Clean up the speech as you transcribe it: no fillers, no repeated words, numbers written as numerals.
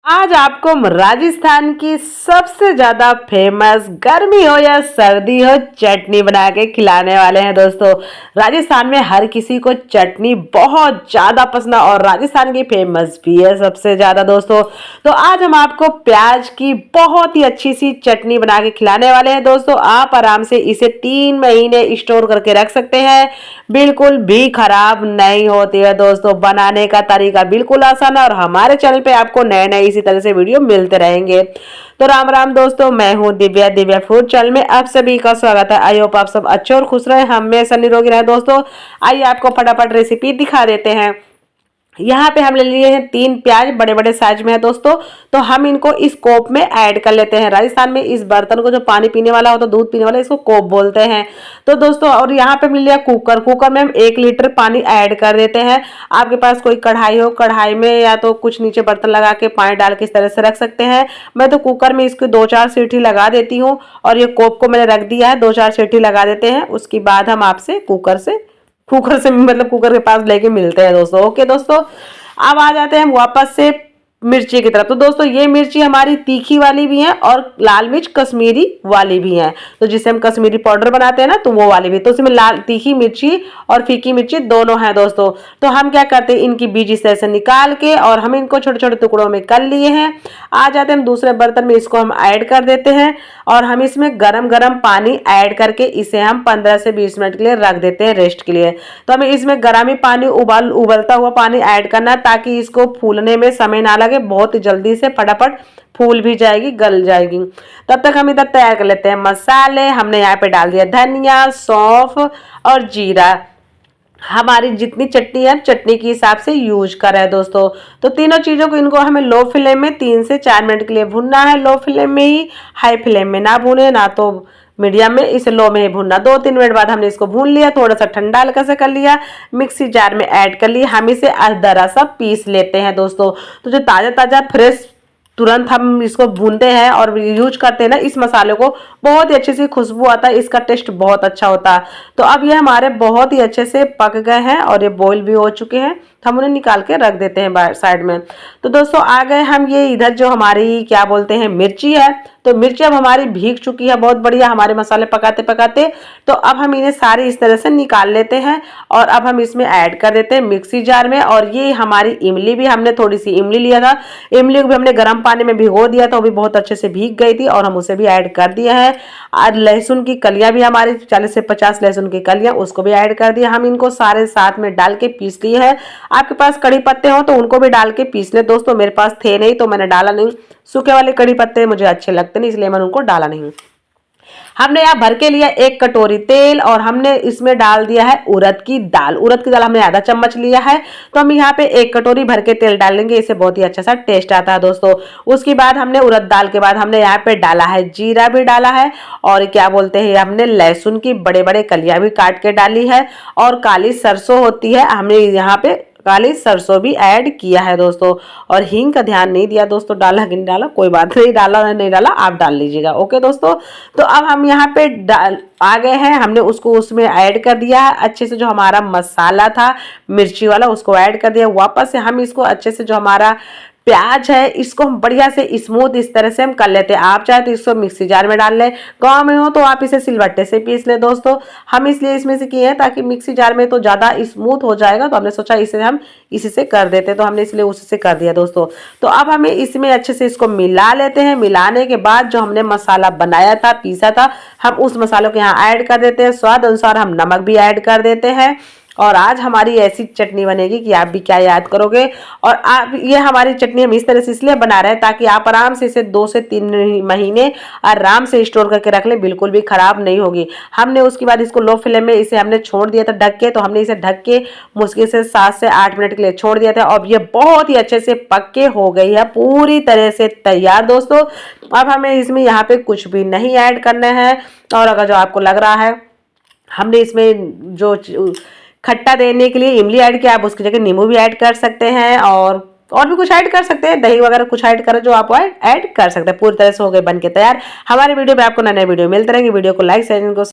आज आपको राजस्थान की सबसे ज्यादा फेमस गर्मी हो या सर्दी हो चटनी बना के खिलाने वाले हैं दोस्तों। राजस्थान में हर किसी को चटनी बहुत ज्यादा पसंद है और राजस्थान की फेमस भी है सबसे ज्यादा दोस्तों। तो आज हम आपको प्याज की बहुत ही अच्छी सी चटनी बना के खिलाने वाले हैं दोस्तों। आप आराम से इसे 3 महीने स्टोर करके रख सकते हैं, बिल्कुल भी खराब नहीं होती है दोस्तों। बनाने का तरीका बिल्कुल आसान है और हमारे चैनल पे आपको नए नए इसी तरह से वीडियो मिलते रहेंगे। तो राम राम दोस्तों, मैं हूं दिव्या, दिव्या फूड चैनल में आप सभी का स्वागत है। आई होप आप सब अच्छे और खुश रहे, हमेशा निरोगी रहे दोस्तों। आइए आपको फटाफट रेसिपी दिखा देते हैं। यहाँ पे हम ले लिए हैं 3 प्याज, बड़े बड़े साइज में है दोस्तों। तो हम इनको इस कोप में ऐड कर लेते हैं। राजस्थान में इस बर्तन को जो पानी पीने वाला होता है, दूध पीने वाला, इसको कोप बोलते हैं। तो दोस्तों, और यहाँ पे मिल लिया कुकर। कुकर में हम 1 लीटर पानी ऐड कर देते हैं। आपके पास कोई कढ़ाई हो, कढ़ाई में या तो कुछ नीचे बर्तन लगा के पानी डाल के इस तरह से रख सकते हैं। मैं तो कुकर में इसको 2-4 सीटी लगा देती हूँ और ये कोप को मैंने रख दिया है। 2-4 सीटी लगा देते हैं, उसके बाद हम आपसे कुकर से मतलब कुकर के पास लेके मिलते हैं दोस्तों। ओके दोस्तों, अब आ जाते हैं हम वापस से मिर्ची की तरफ। तो दोस्तों, ये मिर्ची हमारी तीखी वाली भी है और लाल मिर्च कश्मीरी वाली भी है। तो जिसे हम कश्मीरी पाउडर बनाते हैं ना, तो वो वाली भी। तो इसमें लाल तीखी मिर्ची और फीकी मिर्ची दोनों है दोस्तों। तो हम क्या करते हैं, इनकी बीज इस तरह से निकाल के और हम इनको छोटे छोटे टुकड़ों में कर लिए हैं। आ जाते हैं हम दूसरे बर्तन में, इसको हम ऐड कर देते हैं और हम इसमें गरम गरम पानी ऐड करके इसे हम 15 से 20 मिनट के लिए रख देते हैं रेस्ट के लिए। तो हमें इसमें गरम ही पानी उबलता हुआ पानी ऐड करना है ताकि इसको फूलने में समय ना लगे। बहुत जल्दी से फटाफट फूल भी जाएगी, गल जाएगी। तब तक हम इधर तैयार कर लेते हैं मसाले। हमने यहाँ पे डाल दिया धनिया, सौंफ और जीरा। हमारी जितनी चटनी है, चटनी के हिसाब से यूज करें दोस्तों। तो तीनों चीजों को इनको हमें लो फ्लेम में 3 से 4 मिनट के लिए भूनना है। लो फ्लेम में ही, हाई फ्लेम में ना भूने, ना तो मीडियम में, इसे लो में ही भूनना। 2-3 मिनट बाद हमने इसको भून लिया, थोड़ा सा ठंडा हल्का सा कर लिया, मिक्सी जार में ऐड कर लिया। हम इसे अदरक सा पीस लेते हैं दोस्तों। तो जो ताजा ताजा फ्रेश तुरंत हम इसको भूनते हैं और यूज करते हैं ना इस मसाले को, बहुत ही अच्छी सी खुशबू आता है, इसका टेस्ट बहुत अच्छा होता है। तो अब ये हमारे बहुत ही अच्छे से पक गए हैं और ये बॉईल भी हो चुके हैं। तो हम उन्हें निकाल के रख देते हैं साइड में। तो दोस्तों, आ गए हम ये इधर जो हमारी क्या बोलते हैं मिर्ची है। तो मिर्ची अब हमारी भीग चुकी है बहुत बढ़िया हमारे मसाले पकाते पकाते। तो अब हम इन्हें सारे इस तरह से निकाल लेते हैं और अब हम इसमें ऐड कर देते हैं मिक्सी जार में। और ये हमारी इमली भी, हमने थोड़ी सी इमली लिया था, इमली को भी हमने गर्म पानी में भिगो दिया था, वो भी बहुत अच्छे से भीग गई थी और हम उसे भी ऐड कर दिया है। और लहसुन की कलियां भी हमारी 40 से 50 लहसुन की कलियां, उसको भी ऐड कर दिया। हम इनको सारे साथ में डाल के पीस लिए हैं। आपके पास कड़ी पत्ते हो तो उनको भी डाल के पीस ले दोस्तों। मेरे पास थे नहीं तो मैंने डाला नहीं। सूखे वाले कड़ी पत्ते मुझे अच्छे लगते नहीं, इसलिए मैंने उनको डाला नहीं। हमने यहाँ भर के लिया 1 कटोरी तेल और हमने इसमें डाल दिया है उड़द की दाल। उड़द की दाल हमने आधा चम्मच लिया है। तो हम यहाँ पे 1 कटोरी भर के तेल डालेंगे, इससे बहुत ही अच्छा सा टेस्ट आता है दोस्तों। उसके बाद हमने उड़द दाल के बाद हमने यहाँ पे डाला है जीरा भी डाला है और क्या बोलते हैं, हमने लहसुन की बड़े बड़े कलियां भी काट के डाली है और काली सरसों होती है, हमने यहाँ पे काली सरसों भी ऐड किया है दोस्तों। और हींग का ध्यान नहीं दिया दोस्तों, डाला कि नहीं डाला कोई बात नहीं, डाला नहीं डाला आप डाल लीजिएगा। ओके दोस्तों, तो अब हम यहाँ पे आ गए हैं, हमने उसको उसमें ऐड कर दिया है अच्छे से। जो हमारा मसाला था मिर्ची वाला उसको ऐड कर दिया। वापस से हम इसको अच्छे से, जो हमारा प्याज है इसको हम बढ़िया से स्मूथ इस तरह से हम कर लेते हैं। आप चाहे तो इसको मिक्सी जार में डाल लें, गांव में हो तो आप इसे सिलबट्टे से पीस लें दोस्तों। हम इसलिए इसमें से किए हैं ताकि मिक्सी जार में तो ज़्यादा स्मूथ हो जाएगा, तो हमने सोचा इसे हम इसी से कर देते, तो हमने इसलिए उसी से कर दिया दोस्तों। तो अब हमें इसमें अच्छे से इसको मिला लेते हैं। मिलाने के बाद जो हमने मसाला बनाया था, पीसा था, हम उस मसालों को यहाँ ऐड कर देते हैं। स्वाद अनुसार हम नमक भी ऐड कर देते हैं। और आज हमारी ऐसी चटनी बनेगी कि आप भी क्या याद करोगे। और आप, ये हमारी चटनी हम इस तरह से इसलिए बना रहे हैं ताकि आप आराम से इसे 2 से 3 महीने आराम से स्टोर करके रख लें, बिल्कुल भी खराब नहीं होगी। हमने उसके बाद इसको लो फ्लेम में इसे हमने छोड़ दिया था ढक के। तो हमने इसे ढक के मुश्किल से 7 से 8 मिनट के लिए छोड़ दिया था। अब ये बहुत ही अच्छे से पक के हो गई है, पूरी तरह से तैयार दोस्तों। अब हमें इसमें यहाँ पे कुछ भी नहीं ऐड करना है। और अगर जो आपको लग रहा है हमने इसमें जो खट्टा देने के लिए इमली ऐड किया, आप उसकी जगह नींबू भी ऐड कर सकते हैं और भी कुछ ऐड कर सकते हैं, दही वगैरह कुछ ऐड करें जो आप ऐड कर सकते हैं। पूरी तरह से हो गए बन के तैयार। हमारे वीडियो पे आपको नए नए वीडियो मिलते रहेंगे। वीडियो को लाइक शेयर को